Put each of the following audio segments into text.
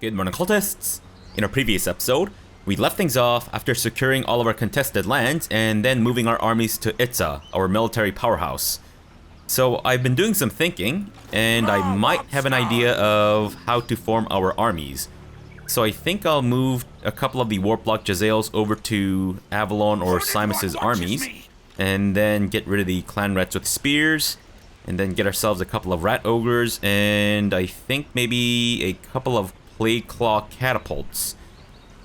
Good morning, cultists! In our previous episode, we left things off after securing all of our contested lands and then moving our armies to Itza, our military powerhouse. So I've been doing some thinking, and I might have an idea of how to form our armies. So I think I'll move a couple of the Warplock Jezzails over to Avalon or Simus's armies, and then get rid of the clan rats with spears, and then get ourselves a couple of rat ogres, and I think maybe a couple of Plague Claw catapults.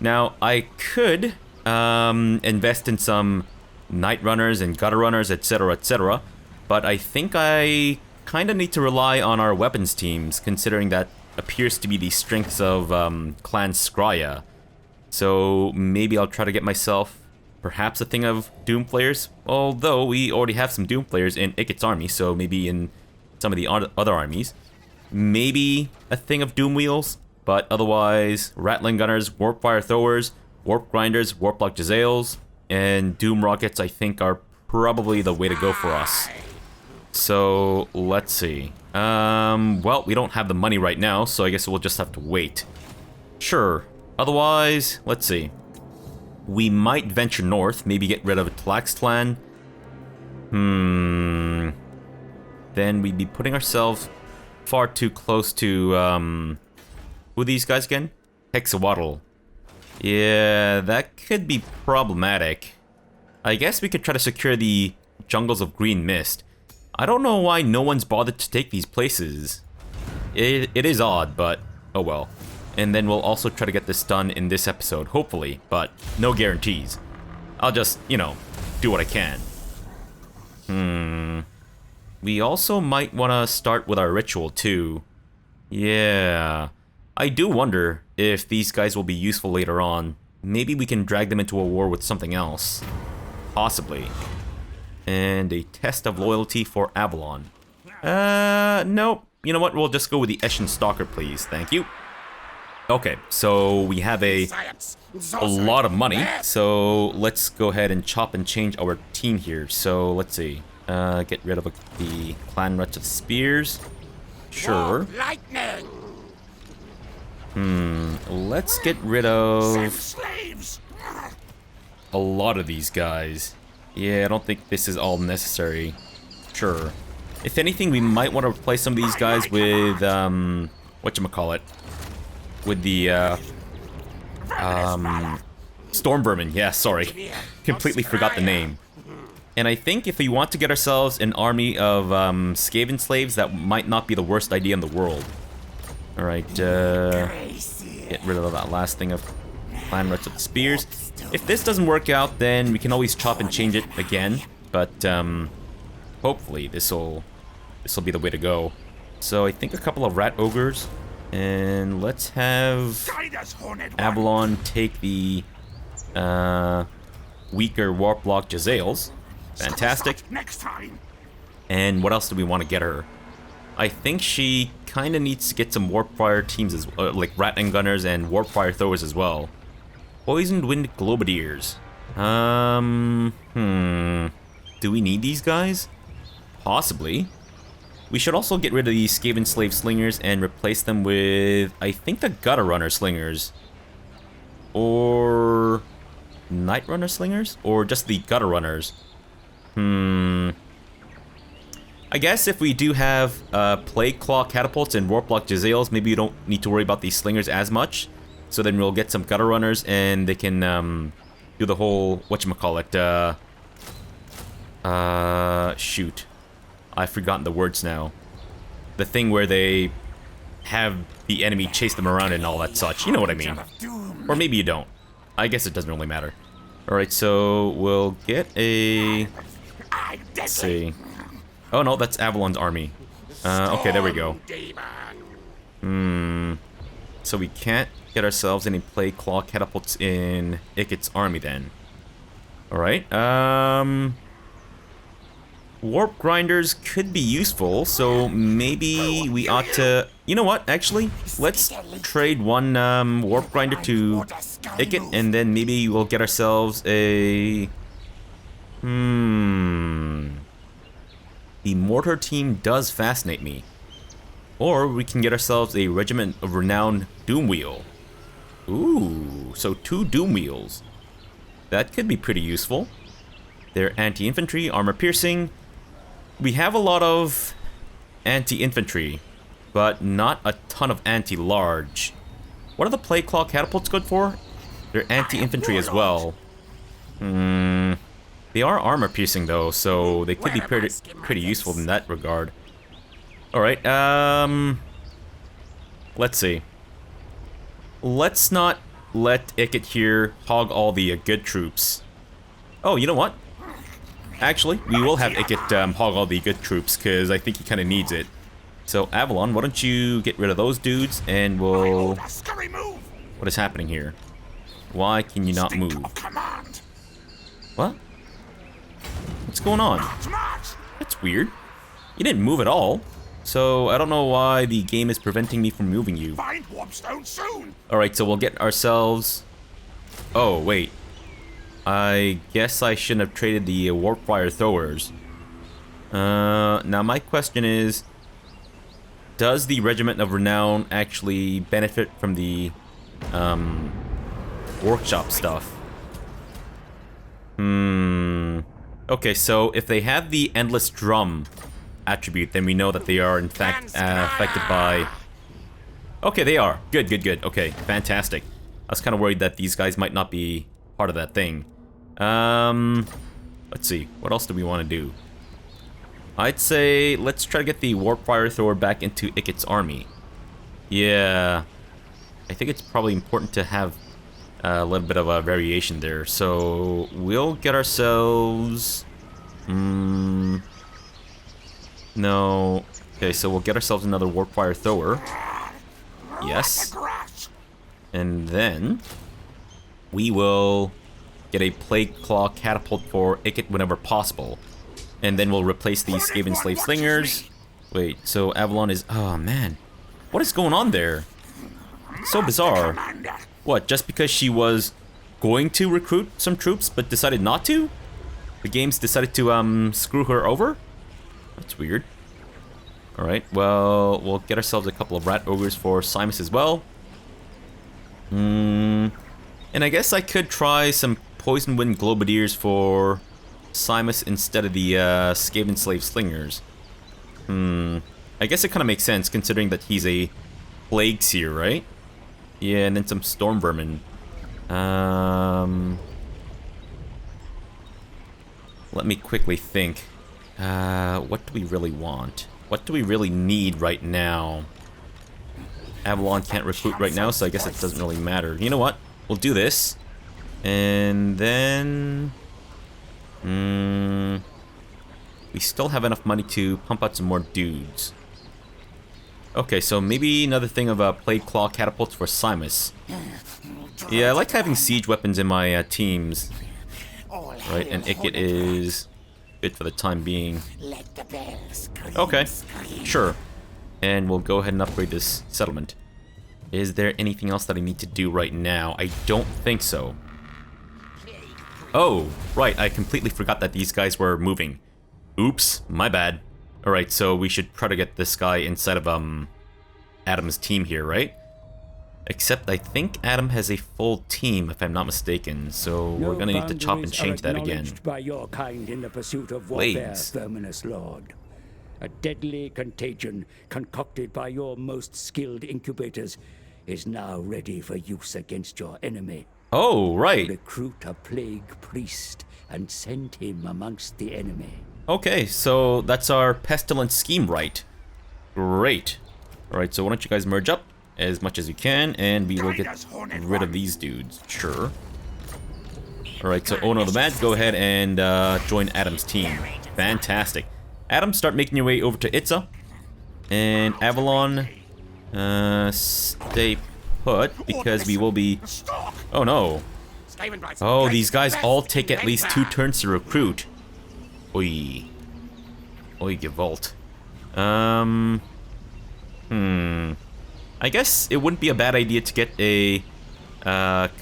Now, I could invest in some Night Runners and Gutter Runners, etc., but I think I kind of need to rely on our weapons teams, considering that appears to be the strengths of Clan Scrya. So maybe I'll try to get myself perhaps a thing of Doomflayers, although we already have some Doomflayers in Ikit's army, so maybe in some of the other armies. Maybe a thing of Doom Wheels, but otherwise, Ratling Gunners, Warpfire Throwers, Warp Grinders, Warplock Jezzails, and Doom Rockets I think are probably the way to go for us. So, let's see. Well, we don't have the money right now, so I guess we'll just have to wait. Sure. Otherwise, let's see. We might venture north, maybe get rid of Tlaxtlan. Then we'd be putting ourselves far too close to, who are these guys again? Hexawaddle. Yeah, that could be problematic. I guess we could try to secure the jungles of Green Mist. I don't know why no one's bothered to take these places. It is odd, but oh well. And then we'll also try to get this done in this episode, hopefully, but no guarantees. I'll just, you know, do what I can. We also might want to start with our ritual, too. Yeah. I do wonder if these guys will be useful later on. Maybe we can drag them into a war with something else. Possibly. And a test of loyalty for Avalon. Nope. You know what? We'll just go with the Eshin Stalker, please. Thank you. Okay, so we have a lot of money. So let's go ahead and chop and change our team here. So let's see. Get rid of the clan rats with spears. Sure. Let's get rid of a lot of these guys. Yeah, I don't think this is all necessary. Sure. If anything, we might want to replace some of these guys with, whatchamacallit? With the, Storm Vermin. Yeah, sorry. Completely forgot the name. And I think if we want to get ourselves an army of, Skaven slaves, that might not be the worst idea in the world. Alright, get rid of that last thing of clan rats with spears. If this doesn't work out, then we can always chop and change it again. But, hopefully this'll be the way to go. So I think a couple of rat ogres. And let's have Avalon take the, weaker Warplock Jezzails. Fantastic. And what else do we want to get her? I think she kind of needs to get some Warpfire teams, as like Ratling Gunners and Warpfire Throwers as well. Poisoned Wind Globadiers. Do we need these guys? Possibly. We should also get rid of the Skaven Slave Slingers and replace them with, I think, the Gutter Runner Slingers. Or Night Runner Slingers? Or just the Gutter Runners? I guess if we do have Plague Claw catapults and Warplock Jezzails, maybe you don't need to worry about these slingers as much. So then we'll get some Gutter Runners and they can do the whole, whatchamacallit, shoot. I've forgotten the words now. The thing where they have the enemy chase them around and all that such. You know what I mean. Or maybe you don't. I guess it doesn't really matter. Alright, so we'll get a... Let's see. Oh no, that's Avalon's army. Okay, there we go. So we can't get ourselves any Plague Claw catapults in Ikit's army then. Alright, Warp Grinders could be useful, so maybe we ought to... You know what, actually? Let's trade one Warp Grinder to Ikit, and then maybe we'll get ourselves a... The Mortar team does fascinate me. Or we can get ourselves a regiment of renowned doom wheel. Ooh, so 2 doom wheels. That could be pretty useful. They're anti-infantry, armor piercing. We have a lot of anti-infantry, but not a ton of anti-large. What are the plague claw catapults good for? They're anti-infantry as well. They are armor piercing though, so they could be pretty useful in that regard. Alright, let's see. Let's not let Ikit here hog all the good troops. Oh, you know what? Actually, we will have Ikit hog all the good troops, because I think he kind of needs it. So, Avalon, why don't you get rid of those dudes, and we'll... What is happening here? Why can you not move? What? What's going on? That's weird. You didn't move at all. So, I don't know why the game is preventing me from moving you. Alright, so we'll get ourselves... Oh, wait. I guess I shouldn't have traded the warp fire throwers. Now my question is... Does the Regiment of Renown actually benefit from the workshop stuff? Okay, so if they have the Endless Drum attribute, then we know that they are in fact affected by... Okay, they are. Good, good, good. Okay, fantastic. I was kind of worried that these guys might not be part of that thing. Let's see. What else do we want to do? I'd say let's try to get the Warp Fire Thrower back into Ikit's army. Yeah. I think it's probably important to have a little bit of a variation there. So we'll get ourselves... No. Okay, so we'll get ourselves another Warp Fire Thrower. Yes. And then we will get a Plague Claw Catapult for Ikit whenever possible. And then we'll replace these Skaven Slave Slingers. Wait, so Avalon is... Oh, man. What is going on there? So bizarre. What, just because she was going to recruit some troops but decided not to? The game's decided to screw her over? That's weird. Alright, well, we'll get ourselves a couple of Rat Ogres for Simus as well. And I guess I could try some Poison Wind Globadiers for Simus instead of the Skaven Slave Slingers. I guess it kind of makes sense considering that he's a Plague Seer, right? Yeah, and then some Storm Vermin. Let me quickly think. What do we really want? What do we really need right now? Avalon can't recruit right now, so I guess it doesn't really matter. You know what? We'll do this. And then... we still have enough money to pump out some more dudes. Okay, so maybe another thing of Plague Claw Catapults for Simus. Yeah, I like having siege weapons in my teams. Right, and Ikit is good for the time being. Okay, sure. And we'll go ahead and upgrade this settlement. Is there anything else that I need to do right now? I don't think so. Oh, right, I completely forgot that these guys were moving. Oops, my bad. Alright, so we should try to get this guy inside of Adam's team here, right? Except I think Adam has a full team, if I'm not mistaken, so we're gonna need to chop and change that again. By your kind in the pursuit of warfare, Verminous Lord. A deadly contagion concocted by your most skilled incubators is now ready for use against your enemy. Oh, right. Recruit a plague priest and send him amongst the enemy. Okay, so that's our pestilence scheme, right? Great. Alright, so why don't you guys merge up as much as you can, and we will get rid of these dudes. Sure. Alright, so Ono the Mad, go ahead and join Adam's team. Fantastic. Adam, start making your way over to Itza. And Avalon, stay put, because we will be... Oh no. Oh, these guys all take at least 2 turns to recruit. Oi. Oi, Gewalt. I guess it wouldn't be a bad idea to get a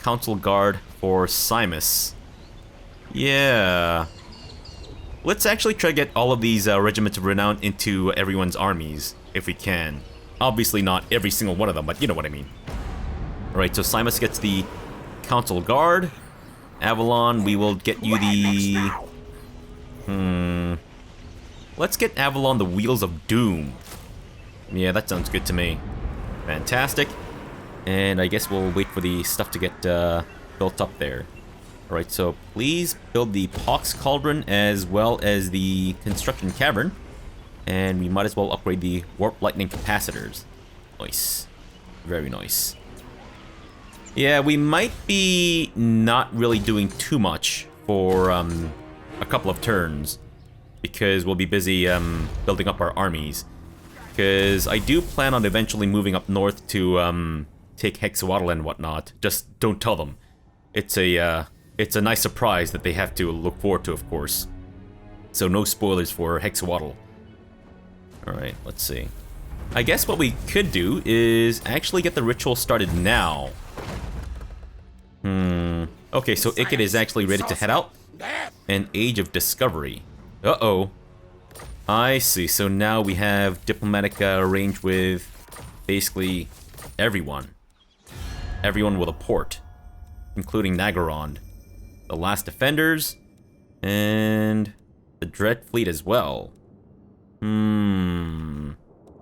council guard for Simus. Yeah. Let's actually try to get all of these regiments of renown into everyone's armies, if we can. Obviously not every single one of them, but you know what I mean. Alright, so Simus gets the Council Guard. Avalon, we will get you the... Let's get Avalon the Wheels of Doom. Yeah, that sounds good to me. Fantastic. And I guess we'll wait for the stuff to get built up there. Alright, so please build the Pox Cauldron as well as the Construction Cavern. And we might as well upgrade the Warp Lightning Capacitors. Nice. Very nice. Yeah, we might be not really doing too much for a couple of turns. Because we'll be busy building up our armies. Because I do plan on eventually moving up north to take Hexawaddle and whatnot. Just don't tell them. It's a nice surprise that they have to look forward to, of course. So no spoilers for Hexawaddle. Alright, let's see. I guess what we could do is actually get the ritual started now. Okay, so Ikit is actually ready to head out. An Age of Discovery. Uh-oh. I see, so now we have diplomatic range with basically everyone. Everyone with a port. Including Nagorond. The Last Defenders. And the Dread Fleet as well.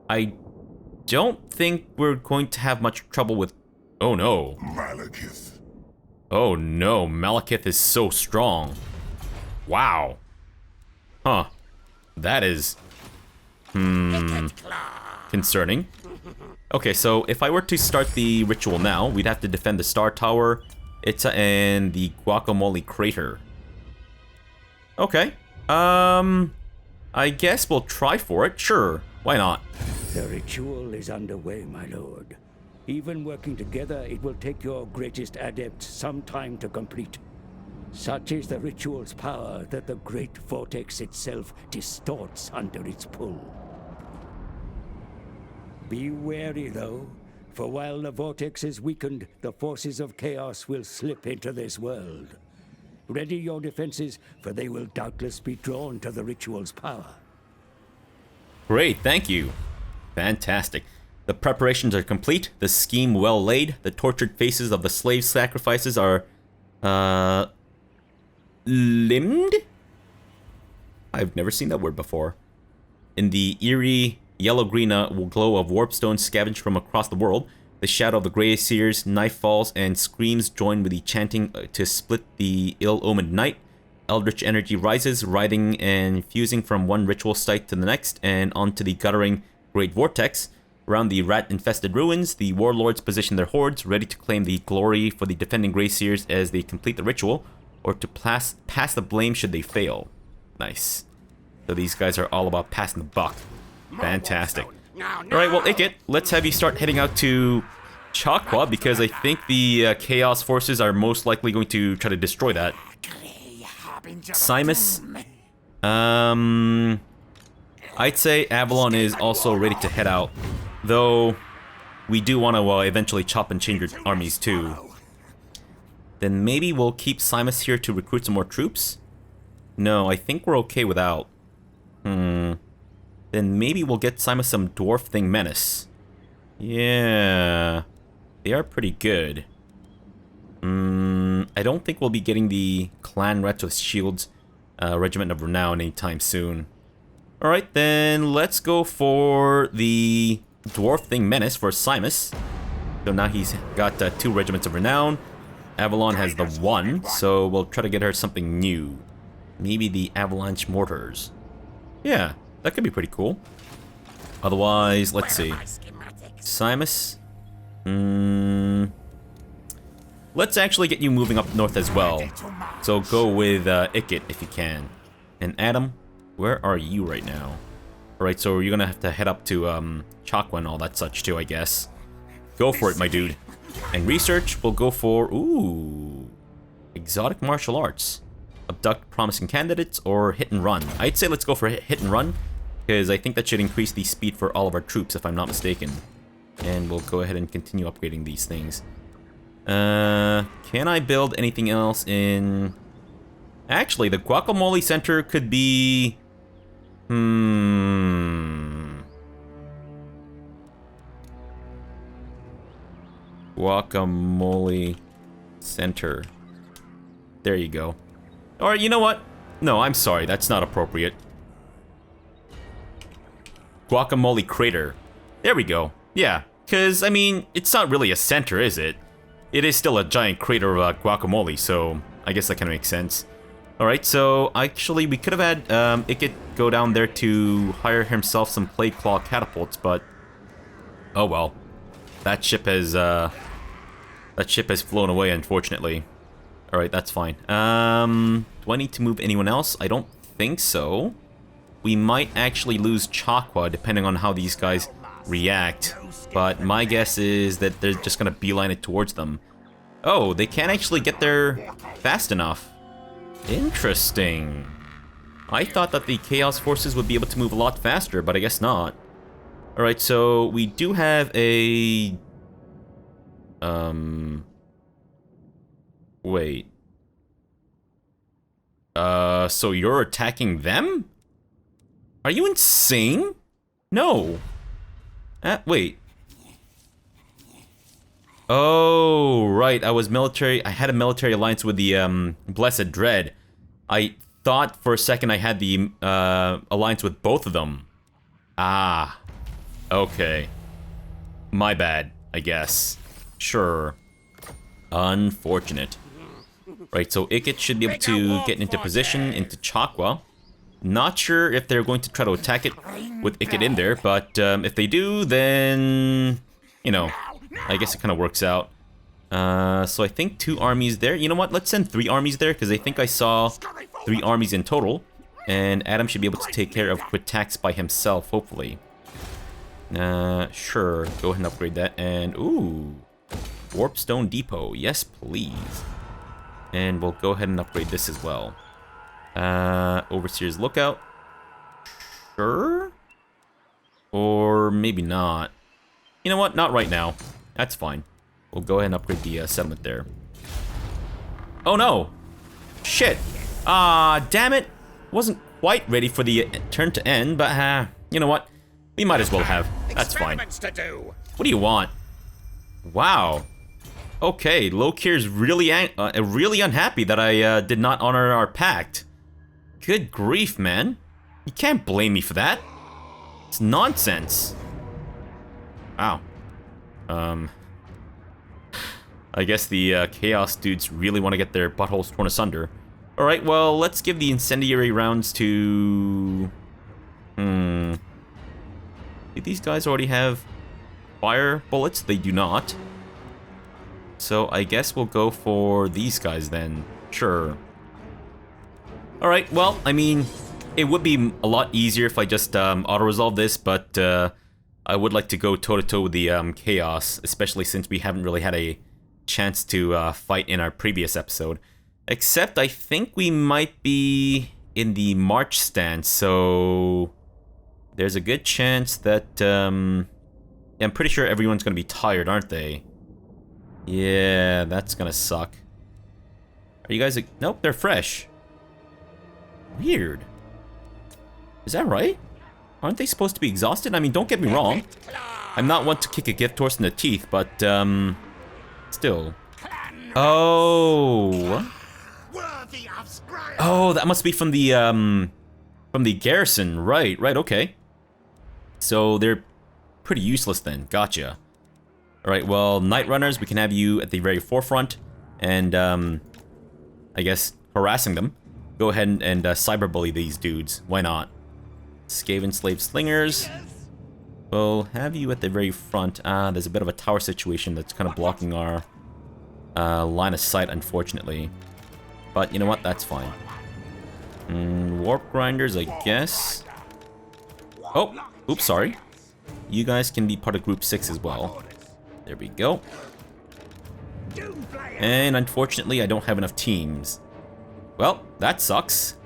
I don't think we're going to have much trouble with... Oh no. Malekith. Oh no, Malekith is so strong. Wow. Huh. That is... concerning. Okay, so if I were to start the ritual now, we'd have to defend the Star Tower, Itza, and the Guacamole Crater. Okay. I guess we'll try for it. Sure. Why not? The ritual is underway, my lord. Even working together, it will take your greatest adept some time to complete. Such is the ritual's power that the great vortex itself distorts under its pull. Be wary, though, for while the vortex is weakened, the forces of chaos will slip into this world. Ready your defenses, for they will doubtless be drawn to the ritual's power. Great, thank you. Fantastic. The preparations are complete, the scheme well laid, the tortured faces of the slave sacrifices are, limbed? I've never seen that word before. In the eerie yellow-green glow of warpstone scavenged from across the world, the shadow of the Grey Seers, knife falls, and screams join with the chanting to split the ill-omened night. Eldritch energy rises, writhing and fusing from one ritual site to the next, and onto the guttering Great Vortex. Around the rat-infested ruins, the warlords position their hordes, ready to claim the glory for the defending Grey Seers as they complete the ritual, or to pass the blame should they fail. Nice. So these guys are all about passing the buck. Fantastic. Alright, well, Ikit, let's have you start heading out to Chakwa, because I think the Chaos Forces are most likely going to try to destroy that. Simus, I'd say Avalon is also ready to head out, though we do want to eventually chop and change your armies too. Then maybe we'll keep Simus here to recruit some more troops? No, I think we're okay without. Then maybe we'll get Simus some Dwarf Thing Menace. Yeah, they are pretty good. I don't think we'll be getting the Clan Rats with Shields Regiment of Renown anytime soon. Alright, then let's go for the Dwarf Thing Menace for Simus. So now he's got 2 Regiments of Renown. Avalon has the 1, so we'll try to get her something new. Maybe the Avalanche Mortars. Yeah, that could be pretty cool. Otherwise, let's see. Simus. Let's actually get you moving up north as well. So go with Ikit if you can. And Adam, where are you right now? Alright, so you're gonna have to head up to Chakwa and all that such too, I guess. Go for it, my dude. And research, we'll go for, ooh, exotic martial arts. Abduct promising candidates or hit and run. I'd say let's go for hit and run, because I think that should increase the speed for all of our troops if I'm not mistaken. And we'll go ahead and continue upgrading these things. Can I build anything else in... Actually, the Guacamole Center could be... Guacamole center. There you go. Or you know what? No, I'm sorry. That's not appropriate. Guacamole crater. There we go. Yeah, because, I mean, it's not really a center, is it? It is still a giant crater of guacamole, so I guess that kind of makes sense. Alright, so actually we could have had Ikit go down there to hire himself some plague claw catapults, but oh well. That ship has flown away, unfortunately. Alright, that's fine. Do I need to move anyone else? I don't think so. We might actually lose Chakwa depending on how these guys react, but my guess is that they're just gonna beeline it towards them. Oh, they can't actually get there fast enough. Interesting. I thought that the Chaos Forces would be able to move a lot faster, but I guess not. Alright, so we do have a... Wait. So you're attacking them? Are you insane? No. Wait. Oh, right. I had a military alliance with the, Blessed Dread. I thought for a second I had the, alliance with both of them. Ah. Okay. My bad, I guess. Sure. Unfortunate. Right, so Ikit should be able to get into position, into Chakwa. Not sure if they're going to try to attack it with Ikit in there, but if they do, then... You know, I guess it kind of works out. So I think 2 armies there. You know what? Let's send 3 armies there, because I think I saw 3 armies in total. And Adam should be able to take care of quick attacks by himself, hopefully. Sure. Go ahead and upgrade that. And, ooh. Warpstone Depot. Yes, please. And we'll go ahead and upgrade this as well. Overseer's Lookout. Sure? Or maybe not. You know what? Not right now. That's fine. We'll go ahead and upgrade the settlement there. Oh no! Shit! Ah, damn it! Wasn't quite ready for the turn to end, but you know what? We might as well have. That's fine. What do you want? Wow. Okay, Lokir's really unhappy that I did not honor our pact. Good grief, man. You can't blame me for that. It's nonsense. Wow. I guess the Chaos dudes really want to get their buttholes torn asunder. Alright, well, let's give the incendiary rounds to... Do these guys already have fire bullets? They do not. So I guess we'll go for these guys then. Sure. Alright, well, I mean, it would be a lot easier if I just auto-resolve this, but I would like to go toe-to-toe with the Chaos, especially since we haven't really had a chance to fight in our previous episode. Except I think we might be in the March stance, so there's a good chance that... I'm pretty sure everyone's going to be tired, aren't they? Yeah, that's gonna suck. Are you guys... Nope, they're fresh. Weird. Is that right? Aren't they supposed to be exhausted? I mean, don't get me wrong. I'm not one to kick a gift horse in the teeth, but, still. Oh. Oh, that must be from the garrison. Right, okay. So they're pretty useless then. Gotcha. Alright, well, Night Runners, we can have you at the very forefront, and, I guess, harassing them. Go ahead and cyberbully these dudes. Why not? Skaven Slave Slingers. We'll have you at the very front. There's a bit of a tower situation that's kind of blocking our line of sight, unfortunately. But you know what? That's fine. Warp Grinders, I guess. Oh, oops, sorry. You guys can be part of Group 6 as well. There we go. And unfortunately, I don't have enough teams. Well, that sucks.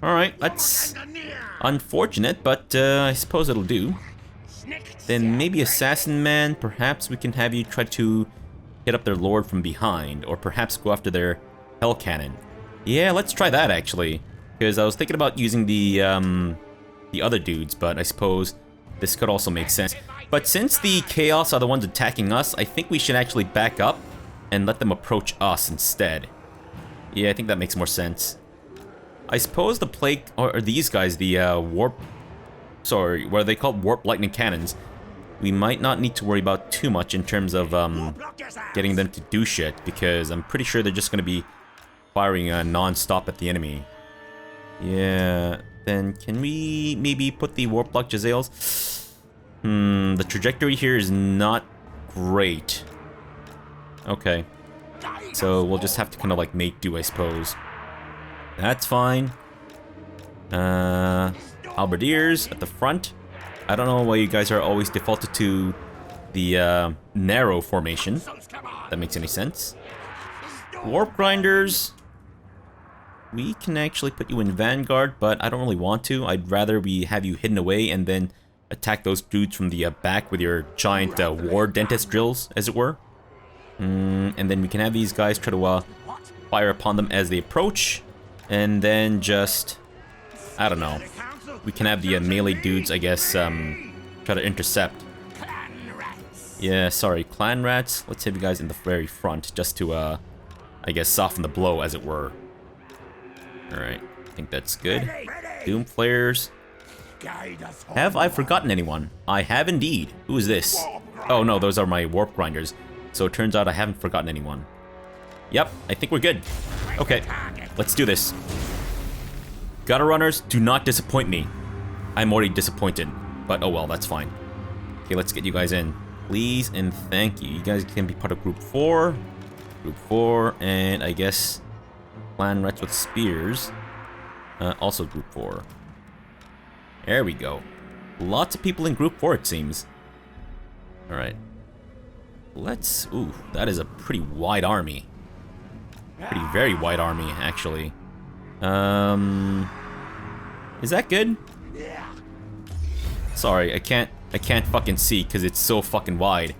Alright, that's unfortunate, but I suppose it'll do. Then maybe Assassin Man, perhaps we can have you try to hit up their lord from behind, or perhaps go after their Hell Cannon. Yeah, let's try that actually, because I was thinking about using the other dudes, but I suppose this could also make sense. But since the Chaos are the ones attacking us, I think we should actually back up and let them approach us instead. Yeah, I think that makes more sense. I suppose the Plague, or these guys, the Warp... Sorry, what are they called? Warp Lightning Cannons. We might not need to worry about too much in terms of getting them to do shit, because I'm pretty sure they're just going to be firing non-stop at the enemy. Yeah, then can we maybe put the Warp Block Jezzails? The trajectory here is not great. Okay. So we'll just have to kind of like make do, I suppose. That's fine. Halberdiers at the front. I don't know why you guys are always defaulted to the narrow formation. That makes any sense. Warp Grinders. We can actually put you in Vanguard, but I don't really want to. I'd rather we have you hidden away and then attack those dudes from the back with your giant war dentist drills, as it were. And then we can have these guys try to fire upon them as they approach. And then just... I don't know. We can have the melee dudes, I guess, try to intercept. Yeah, sorry, clan rats. Let's have you guys in the very front, just to, I guess, soften the blow, as it were. Alright, I think that's good. Doom Flares. Have I forgotten anyone? I have indeed. Who is this? Oh no, those are my Warp Grinders. So it turns out I haven't forgotten anyone. Yep, I think we're good. Okay, let's do this. Gutter Runners, do not disappoint me. I'm already disappointed, but oh well, that's fine. Okay, let's get you guys in. Please and thank you. You guys can be part of Group 4. Group 4, and I guess Clan Rats with Spears. Also Group 4. There we go. Lots of people in Group 4, it seems. Alright. Let's... Ooh, that is a pretty wide army. Pretty very wide army, actually. Is that good? Sorry, I can't fucking see because it's so fucking wide.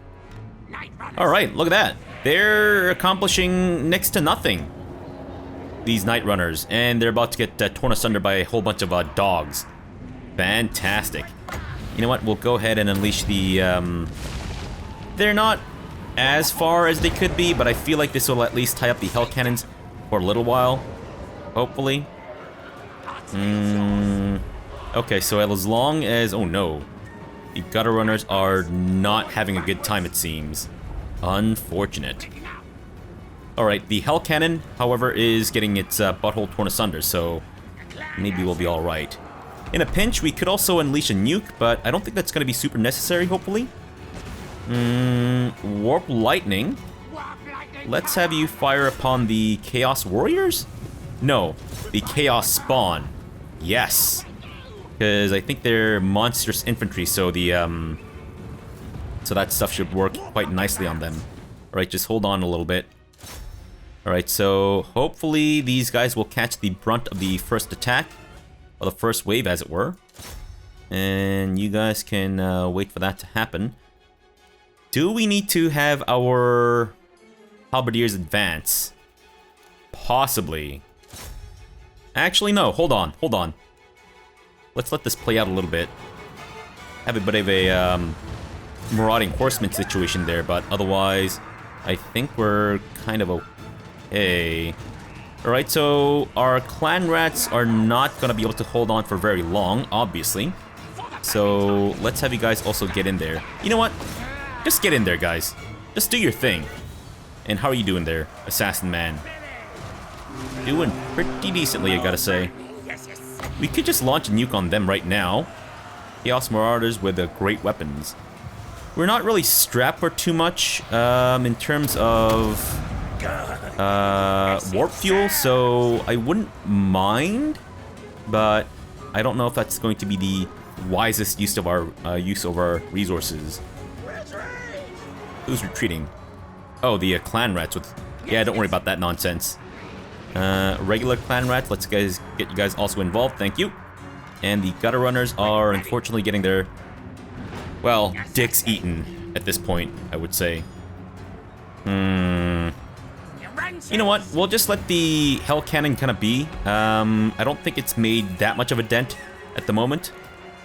Alright, look at that. They're accomplishing next to nothing. These Night Runners, and they're about to get torn asunder by a whole bunch of dogs. Fantastic. You know what? We'll go ahead and unleash the, They're not as far as they could be, but I feel like this will at least tie up the Hell Cannons for a little while. Hopefully. Okay, so as long as... Oh no. The Gutter Runners are not having a good time, it seems. Unfortunate. Alright, the Hell Cannon, however, is getting its butthole torn asunder, so maybe we'll be alright. In a pinch, we could also unleash a nuke, but I don't think that's going to be super necessary, hopefully. Warp Lightning. Let's have you fire upon the Chaos Warriors? No, the Chaos Spawn. Yes. Because I think they're monstrous infantry, so the, so that stuff should work quite nicely on them. Alright, just hold on a little bit. Alright, so hopefully these guys will catch the brunt of the first attack. Or the first wave, as it were. And you guys can wait for that to happen. Do we need to have our Halberdiers advance? Possibly. Actually, no. Hold on. Hold on. Let's let this play out a little bit. Have a bit of a marauding horseman situation there, but otherwise, I think we're kind of okay. Alright, so our clan rats are not going to be able to hold on for very long, obviously. So let's have you guys also get in there. You know what? Just get in there, guys. Just do your thing. And how are you doing there, Assassin Man? Doing pretty decently, I gotta say. We could just launch a nuke on them right now. Chaos Marauders with great weapons. We're not really strapped for too much in terms of warp fuel, so I wouldn't mind, but I don't know if that's going to be the wisest use of our resources. Who's retreating? Oh, the clan rats with... Yeah, don't worry about that nonsense. Regular clan rats, let's get you guys also involved, thank you. And the Gutter Runners are unfortunately getting their, well, dicks eaten at this point, I would say. You know what? We'll just let the Hell Cannon kind of be. I don't think it's made that much of a dent at the moment.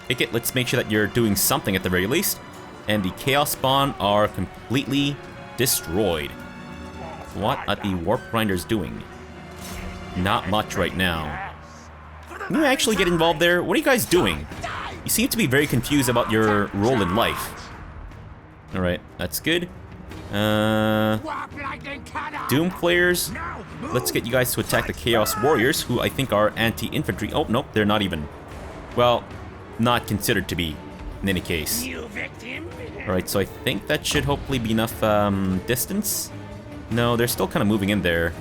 Ikit, let's make sure that you're doing something at the very least. and the Chaos Spawn are completely destroyed. What are the Warp Grinders doing? Not much right now. Can you actually get involved there? What are you guys doing? You seem to be very confused about your role in life. Alright, that's good. Doom Players. Let's get you guys to attack the Chaos Warriors, who I think are anti-infantry. Oh, nope, they're not even. Well, not considered to be, in any case. Alright, so I think that should hopefully be enough distance. No, they're still kind of moving in there.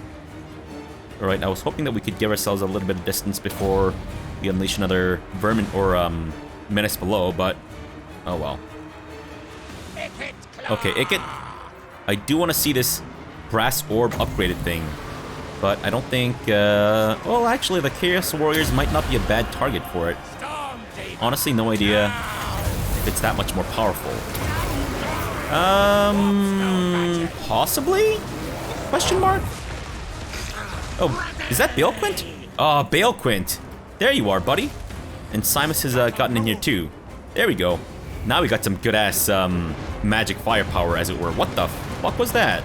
Alright, I was hoping that we could give ourselves a little bit of distance before we unleash another vermin or menace below, but oh well. Okay, Ikit. I do want to see this brass orb upgraded thing, but I don't think, well, actually, the Chaos Warriors might not be a bad target for it. Honestly, no idea if it's that much more powerful. Possibly? Question mark? Oh, is that Balequint? Oh, Balequint. There you are, buddy. And Simus has gotten in here too. There we go. Now we got some good-ass magic firepower, as it were. What the fuck was that?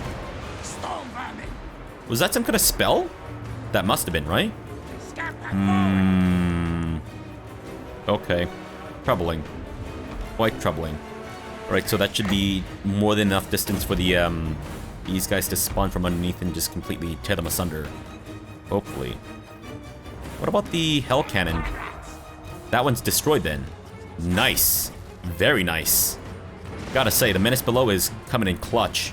Was that some kind of spell? That must have been, right? Okay. Troubling. Quite troubling. Alright, so that should be more than enough distance for the these guys to spawn from underneath and just completely tear them asunder. Hopefully. What about the Hell Cannon? That one's destroyed then. Nice. Very nice. Gotta say, the menace below is coming in clutch.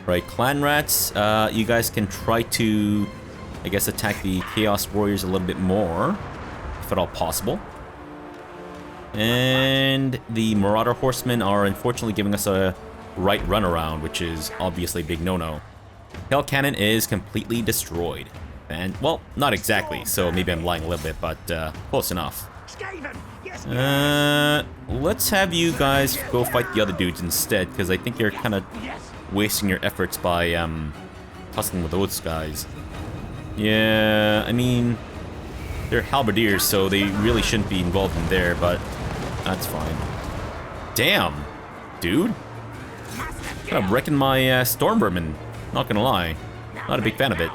Right, Clan Rats, you guys can try to, I guess, attack the Chaos Warriors a little bit more, if at all possible. And the Marauder Horsemen are unfortunately giving us a right runaround, which is obviously a big no-no. Hell Cannon is completely destroyed. And, well, not exactly, so maybe I'm lying a little bit, but close enough. Let's have you guys go fight the other dudes instead, because I think you're kind of wasting your efforts by tussling with those guys. Yeah, I mean, they're halberdiers, so they really shouldn't be involved in there, but that's fine. Damn, dude. Kind of wrecking my Stormvermin, not gonna lie. Not a big fan of it.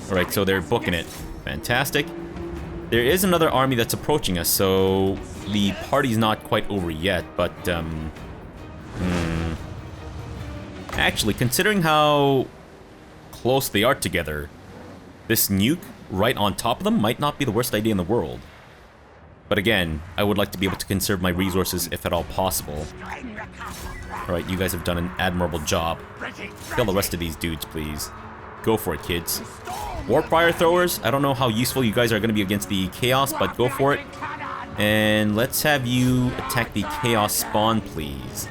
Alright, so they're booking it. Fantastic. There is another army that's approaching us, so the party's not quite over yet, but, Actually, considering how close they are together, this nuke right on top of them might not be the worst idea in the world. But again, I would like to be able to conserve my resources if at all possible. Alright, you guys have done an admirable job. Kill the rest of these dudes, please. Go for it, kids. Warp Fire Throwers, I don't know how useful you guys are going to be against the Chaos, but go for it. And let's have you attack the Chaos Spawn, please.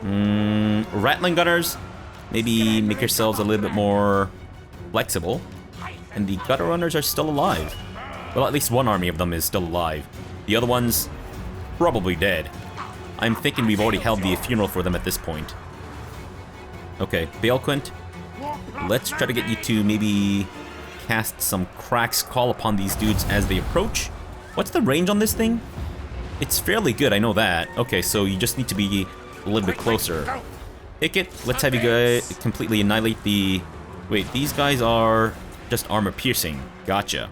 Ratling Gunners, maybe make yourselves a little bit more flexible. And the Gutter Runners are still alive. Well, at least one army of them is still alive. The other one's probably dead. I'm thinking we've already held the funeral for them at this point. Okay, Balequint, let's try to get you to maybe cast some Crack's Call upon these dudes as they approach. What's the range on this thing? It's fairly good, I know that. Okay, so you just need to be a little bit closer. Ikit, let's have you guys completely annihilate the... Wait, these guys are just armor piercing. Gotcha.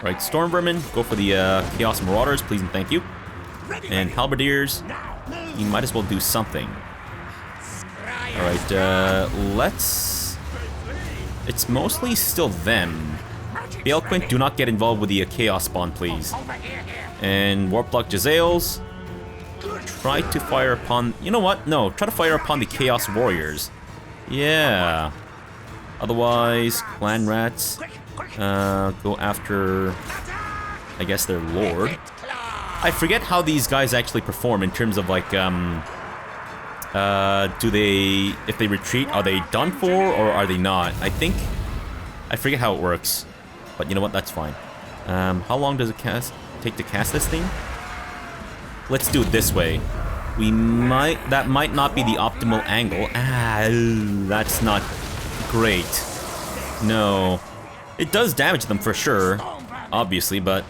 Right, Stormvermin, go for the Chaos Marauders, please and thank you. And Halberdiers, you might as well do something. Alright, let's... It's mostly still them. Balequint, do not get involved with the Chaos Spawn, please. And Warplock Jezzails, try to fire upon... You know what? No, try to fire upon the Chaos Warriors. Yeah. Otherwise, Clan Rats, go after, I guess, their Lord. I forget how these guys actually perform in terms of, like, do they... If they retreat, are they done for, or are they not? I forget how it works. But you know what? That's fine. How long does it take to cast this thing? Let's do it this way. That might not be the optimal angle. That's not great. No. It does damage them for sure, obviously, but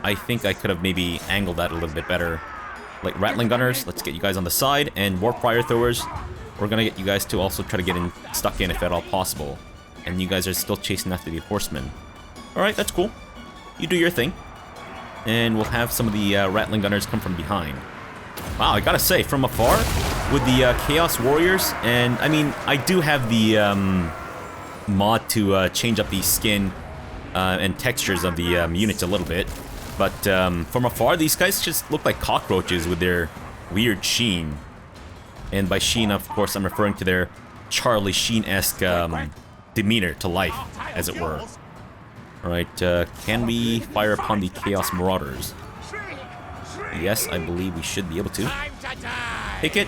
I think I could have maybe angled that a little bit better. Like Ratling Gunners, let's get you guys on the side, and Warp Fire Throwers, we're gonna get you guys to also try to get in, stuck in if at all possible. And you guys are still chasing after the Horsemen. Alright, that's cool. You do your thing. And we'll have some of the Ratling Gunners come from behind. Wow, I gotta say, from afar, with the Chaos Warriors, and I mean, I do have the mod to change up the skin and textures of the units a little bit. But from afar, these guys just look like cockroaches with their weird sheen. And by sheen, of course, I'm referring to their Charlie Sheen-esque demeanor to life, as it were. Alright, can we fire upon the Chaos Marauders? Yes, I believe we should be able to. Take it.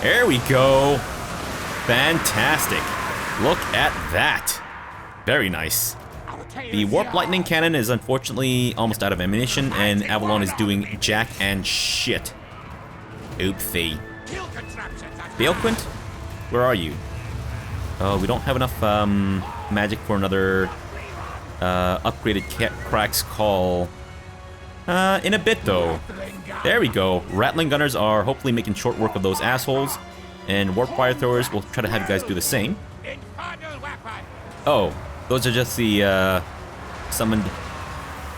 There we go. Fantastic. Look at that. Very nice. The Warp Lightning Cannon is unfortunately almost out of ammunition, and Avalon is doing jack and shit. Oopsie. Balequint? Where are you? Oh, we don't have enough magic for another upgraded Crack's Call. In a bit, though. There we go. Rattling Gunners are hopefully making short work of those assholes, and Warp Fire Throwers will try to have you guys do the same. Oh, those are just the summoned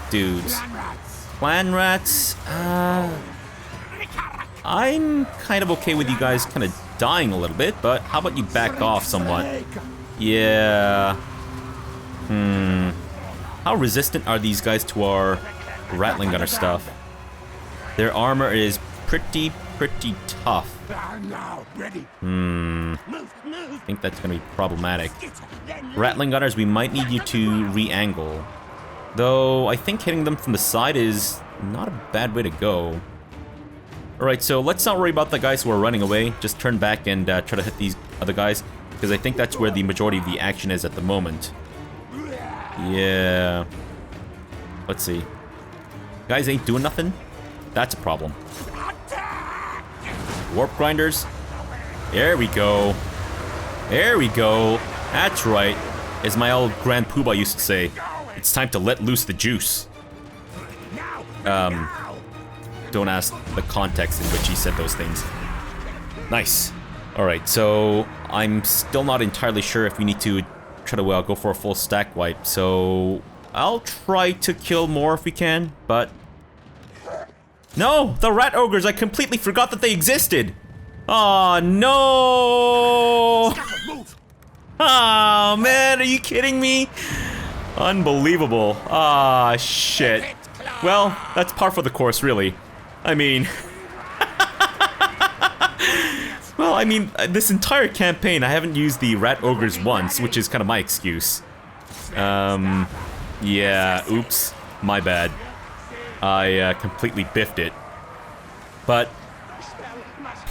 dudes. Clan Rats? I'm kind of okay with you guys kind of dying a little bit, but how about you back off somewhat? Yeah. How resistant are these guys to our Rattling Gunner stuff? Their armor is pretty tough. I think that's gonna be problematic. Rattling Gunners, we might need you to re-angle. Though, I think hitting them from the side is not a bad way to go. Alright, so let's not worry about the guys who are running away. Just turn back and try to hit these other guys, because I think that's where the majority of the action is at the moment. Yeah. Let's see. Guys ain't doing nothing? That's a problem. Warp Grinders. There we go. There we go. That's right. As my old Grand Poobah used to say, it's time to let loose the juice. Don't ask the context in which he said those things. Nice. Alright, so I'm still not entirely sure if we need to try to go for a full stack wipe, so I'll try to kill more if we can, but... No! The Rat Ogres! I completely forgot that they existed! Oh no! Oh man, are you kidding me? Unbelievable. Ah, shit. Well, that's par for the course, really. I mean... Well, I mean, this entire campaign, I haven't used the Rat Ogres once, which is kind of my excuse. Yeah, oops. My bad. I completely biffed it. But...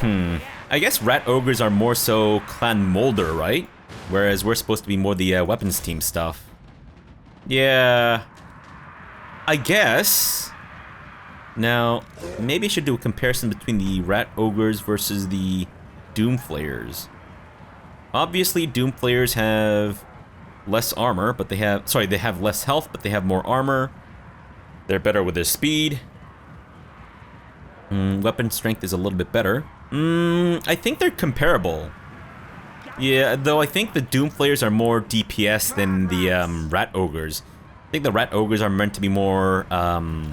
I guess Rat Ogres are more so Clan Molder, right? Whereas we're supposed to be more the weapons team stuff. Yeah... I guess... Now, maybe I should do a comparison between the Rat Ogres versus the Doomflayers. Obviously, Doomflayers have less armor, but they have... Sorry, they have less health, but they have more armor. They're better with their speed. Weapon strength is a little bit better. I think they're comparable. Yeah, though I think the Doomflayers are more DPS than the Rat Ogres. I think the Rat Ogres are meant to be more, kind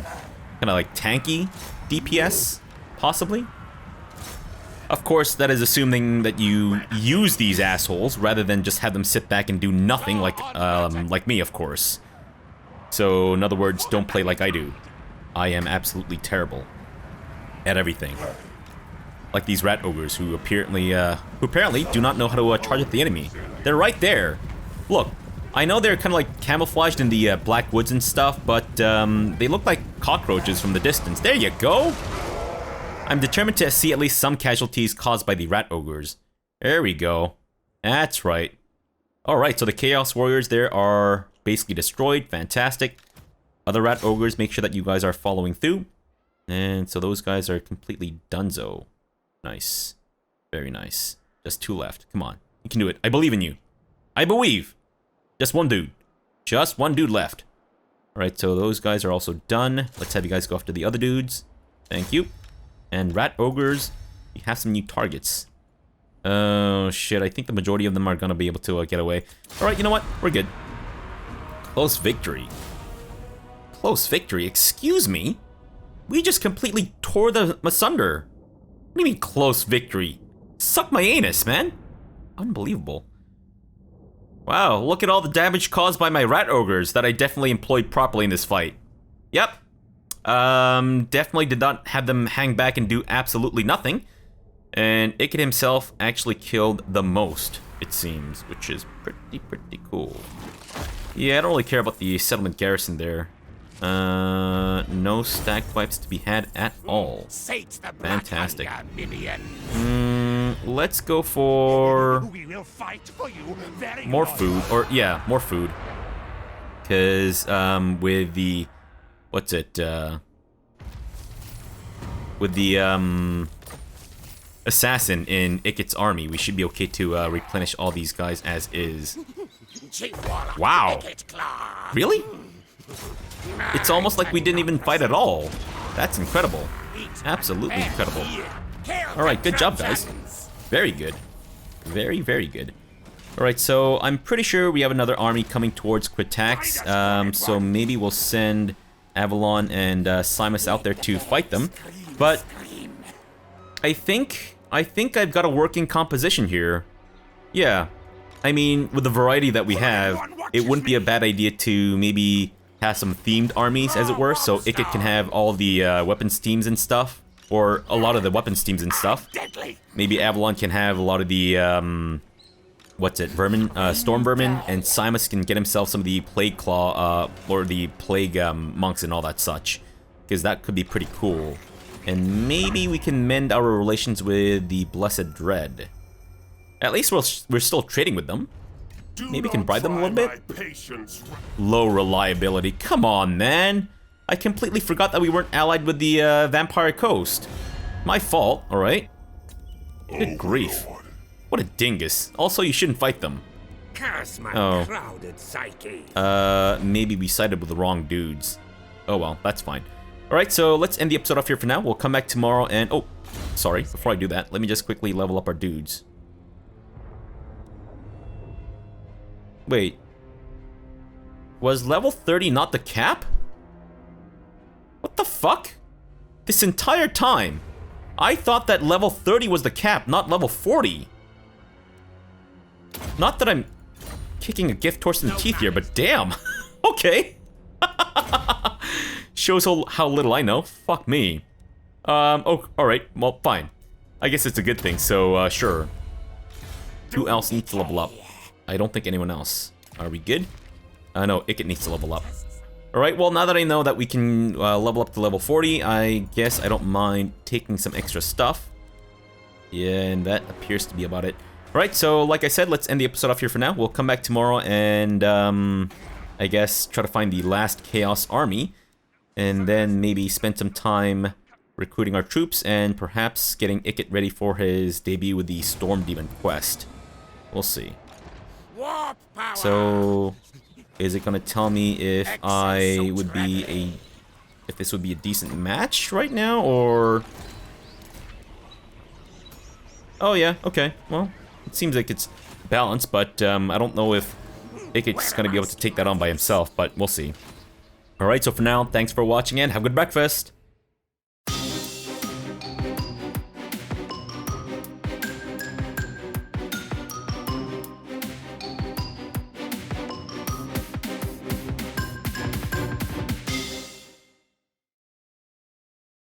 of like tanky DPS, possibly. Of course, that is assuming that you use these assholes rather than just have them sit back and do nothing like me, of course. So, in other words, don't play like I do. I am absolutely terrible at everything. Like these Rat Ogres who apparently do not know how to charge at the enemy. They're right there. Look, I know they're kind of like camouflaged in the black woods and stuff, but they look like cockroaches from the distance. There you go! I'm determined to see at least some casualties caused by the Rat Ogres. There we go. That's right. Alright, so the Chaos Warriors there are basically destroyed. Fantastic. Other Rat Ogres, make sure that you guys are following through. And so those guys are completely donezo. Nice. Very nice. Just 2 left. Come on. You can do it. I believe in you. I believe. Just one dude. Just one dude left. Alright, so those guys are also done. Let's have you guys go after the other dudes. Thank you. And rat ogres, we have some new targets. Oh shit, I think the majority of them are gonna be able to get away. Alright, you know what? We're good. Close victory. Close victory? Excuse me? We just completely tore them asunder. What do you mean close victory? Suck my anus, man. Unbelievable. Wow, look at all the damage caused by my rat ogres that I definitely employed properly in this fight. Yep. Definitely did not have them hang back and do absolutely nothing. And Ikit himself actually killed the most, it seems, which is pretty cool. Yeah, I don't really care about the settlement garrison there. No stack wipes to be had at all. Fantastic. Let's go for more food, or yeah, more food. Cause with the with the assassin in Ikit's army, we should be okay to replenish all these guys as is. Wow. Really? It's almost like we didn't even fight at all. That's incredible. Absolutely incredible. Alright, good job, guys. Very good. Very, very good. Alright, so I'm pretty sure we have another army coming towards Quitax. So maybe we'll send Avalon and Simus out there to fight them. But I think I've got a working composition here. Yeah. I mean, with the variety that we have, it wouldn't be a bad idea to maybe have some themed armies, as it were, so Ikit can have all the weapons teams and stuff, or a lot of the weapons teams and stuff. Maybe Avalon can have a lot of the, storm vermin, and Simus can get himself some of the plague claw, or the plague monks and all that such, because that could be pretty cool. And maybe we can mend our relations with the Blessed Dread. At least we're still trading with them. Maybe we can bribe them a little bit. Low reliability. Come on, man. I completely forgot that we weren't allied with the Vampire Coast. My fault, alright? Good grief. What a dingus. Also, you shouldn't fight them. Crowded psyche. Maybe we sided with the wrong dudes. Oh well, that's fine. Alright, so let's end the episode off here for now. We'll come back tomorrow and... Oh, sorry. Before I do that, let me just quickly level up our dudes. Wait. Was level 30 not the cap? What the fuck? This entire time, I thought that level 30 was the cap, not level 40. Not that I'm kicking a gift horse in the teeth here, but damn. Okay. Shows how little I know. Fuck me. Oh, alright. Well, fine. I guess it's a good thing, so, sure. Who else needs to level up? I don't think anyone else. Are we good? No, Ikit needs to level up. Alright, well, now that I know that we can level up to level 40, I guess I don't mind taking some extra stuff. Yeah, and that appears to be about it. Alright, so like I said, let's end the episode off here for now. We'll come back tomorrow and, I guess, try to find the last Chaos Army. And then maybe spend some time recruiting our troops and perhaps getting Ikit ready for his debut with the Storm Demon quest. We'll see. So, is it gonna tell me if if this would be a decent match right now, or... Oh yeah, okay, well, it seems like it's balanced, but I don't know if Ikit's gonna be able to take that on by himself, but we'll see. Alright, so for now, thanks for watching and have a good breakfast!